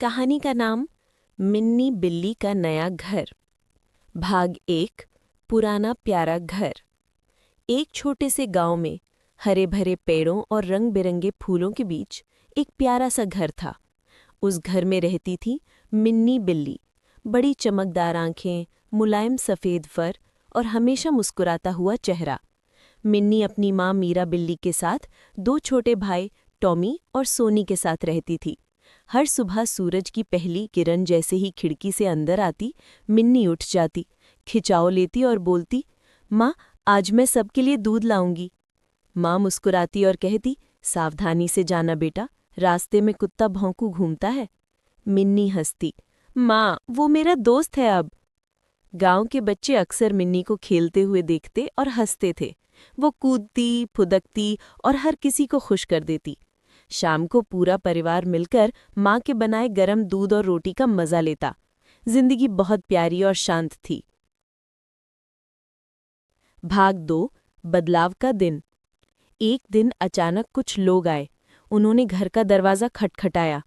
कहानी का नाम मिन्नी बिल्ली का नया घर। भाग 1। पुराना प्यारा घर। एक छोटे से गांव में हरे भरे पेड़ों और रंग बिरंगे फूलों के बीच एक प्यारा सा घर था। उस घर में रहती थी मिन्नी बिल्ली। बड़ी चमकदार आंखें, मुलायम सफ़ेद फर और हमेशा मुस्कुराता हुआ चेहरा। मिन्नी अपनी माँ मीरा बिल्ली के साथ 2 छोटे भाई टॉमी और सोनी के साथ रहती थी। हर सुबह सूरज की पहली किरण जैसे ही खिड़की से अंदर आती, मिन्नी उठ जाती, खिंचाव लेती और बोलती, माँ आज मैं सबके लिए दूध लाऊंगी। माँ मुस्कुराती और कहती, सावधानी से जाना बेटा, रास्ते में कुत्ता भौंकू घूमता है। मिन्नी हंसती, माँ वो मेरा दोस्त है अब। गांव के बच्चे अक्सर मिन्नी को खेलते हुए देखते और हंसते थे। वो कूदती, फुदकती और हर किसी को खुश कर देती। शाम को पूरा परिवार मिलकर माँ के बनाए गरम दूध और रोटी का मजा लेता। जिंदगी बहुत प्यारी और शांत थी। भाग 2। बदलाव का दिन। एक दिन अचानक कुछ लोग आए। उन्होंने घर का दरवाज़ा खटखटाया।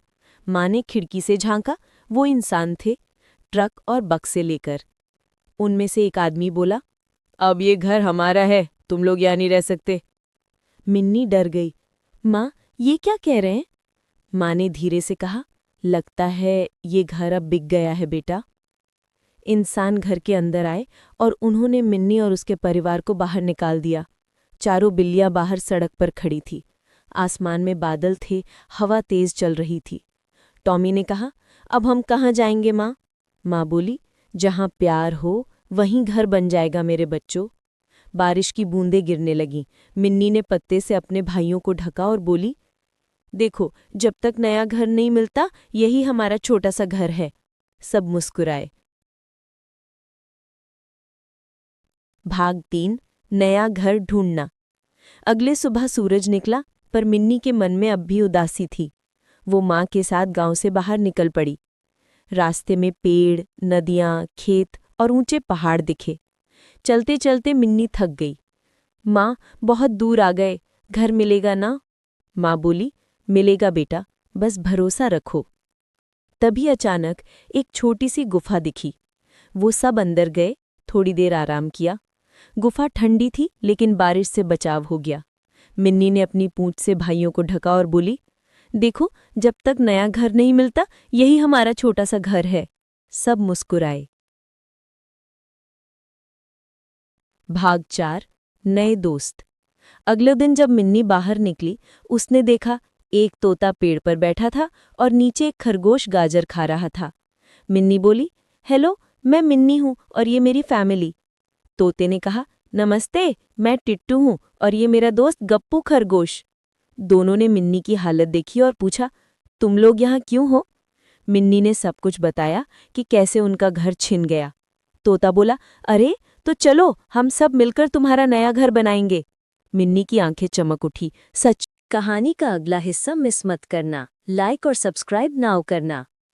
माँ ने खिड़की से झांका। वो इंसान थे, ट्रक और बक्से लेकर। उनमें से एक आदमी बोला, अब ये घर हमारा है, तुम लोग यहाँ नहीं रह सकते। मिन्नी डर गई। माँ ये क्या कह रहे हैं? माँ ने धीरे से कहा, लगता है ये घर अब बिक गया है बेटा। इंसान घर के अंदर आए और उन्होंने मिन्नी और उसके परिवार को बाहर निकाल दिया। चारों बिल्लियां बाहर सड़क पर खड़ी थी। आसमान में बादल थे, हवा तेज चल रही थी। टॉमी ने कहा, अब हम कहाँ जाएंगे माँ? माँ बोली, जहाँ प्यार हो वहीं घर बन जाएगा मेरे बच्चों। बारिश की बूंदें गिरने लगीं। मिन्नी ने पत्ते से अपने भाइयों को ढका और बोली, देखो जब तक नया घर नहीं मिलता यही हमारा छोटा सा घर है। सब मुस्कुराए। भाग 3। नया घर ढूंढना। अगले सुबह सूरज निकला, पर मिन्नी के मन में अब भी उदासी थी। वो माँ के साथ गांव से बाहर निकल पड़ी। रास्ते में पेड़, नदियाँ, खेत और ऊंचे पहाड़ दिखे। चलते चलते मिन्नी थक गई। माँ बहुत दूर आ गए, घर मिलेगा ना? माँ बोली, मिलेगा बेटा, बस भरोसा रखो। तभी अचानक एक छोटी सी गुफा दिखी। वो सब अंदर गए, थोड़ी देर आराम किया। गुफा ठंडी थी लेकिन बारिश से बचाव हो गया। मिन्नी ने अपनी पूंछ से भाइयों को ढका और बोली, देखो जब तक नया घर नहीं मिलता यही हमारा छोटा सा घर है। सब मुस्कुराए। भाग 4। नए दोस्त। अगले दिन जब मिन्नी बाहर निकली, उसने देखा एक तोता पेड़ पर बैठा था और नीचे एक खरगोश गाजर खा रहा था। मिन्नी बोली, हेलो मैं मिन्नी हूँ और ये मेरी फैमिली। तोते ने कहा, नमस्ते मैं टिट्टू हूँ और ये मेरा दोस्त गप्पू खरगोश। दोनों ने मिन्नी की हालत देखी और पूछा, तुम लोग यहाँ क्यों हो? मिन्नी ने सब कुछ बताया कि कैसे उनका घर छिन गया। तोता बोला, अरे तो चलो हम सब मिलकर तुम्हारा नया घर बनाएंगे। मिन्नी की आंखें चमक उठी। सच। कहानी का अगला हिस्सा मिस मत करना। लाइक और सब्सक्राइब नाउ करना।